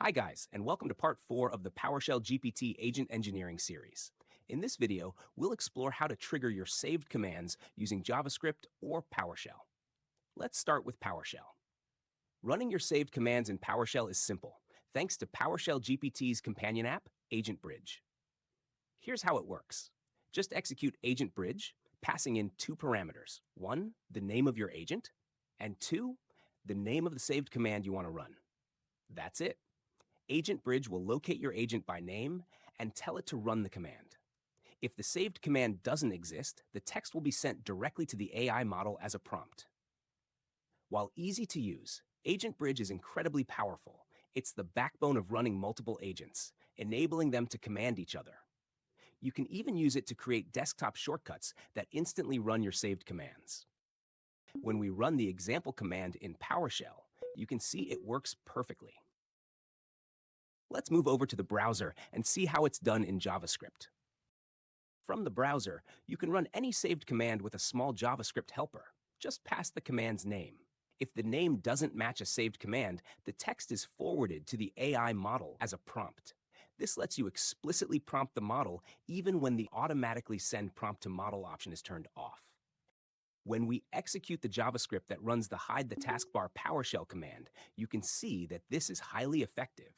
Hi guys, and welcome to part 4 of the PowerShell GPT Agent Engineering series. In this video, we'll explore how to trigger your saved commands using JavaScript or PowerShell. Let's start with PowerShell. Running your saved commands in PowerShell is simple, thanks to PowerShell GPT's companion app, Agent Bridge. Here's how it works. Just execute Agent Bridge, passing in two parameters. One, the name of your agent, and two, the name of the saved command you want to run. That's it. Agent Bridge will locate your agent by name and tell it to run the command. If the saved command doesn't exist, the text will be sent directly to the AI model as a prompt. While easy to use, Agent Bridge is incredibly powerful. It's the backbone of running multiple agents, enabling them to command each other. You can even use it to create desktop shortcuts that instantly run your saved commands. When we run the example command in PowerShell, you can see it works perfectly. Let's move over to the browser and see how it's done in JavaScript. From the browser, you can run any saved command with a small JavaScript helper. Just pass the command's name. If the name doesn't match a saved command, the text is forwarded to the AI model as a prompt. This lets you explicitly prompt the model even when the automatically send prompt to model option is turned off. When we execute the JavaScript that runs the hide the taskbar PowerShell command, you can see that this is highly effective.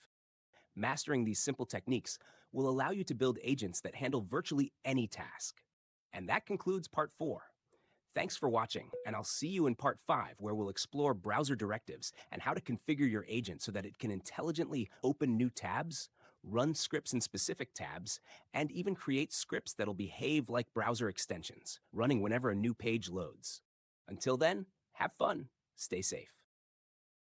Mastering these simple techniques will allow you to build agents that handle virtually any task. And that concludes part 4. Thanks for watching, and I'll see you in part 5, where we'll explore browser directives and how to configure your agent so that it can intelligently open new tabs, run scripts in specific tabs, and even create scripts that'll behave like browser extensions, running whenever a new page loads. Until then, have fun, stay safe.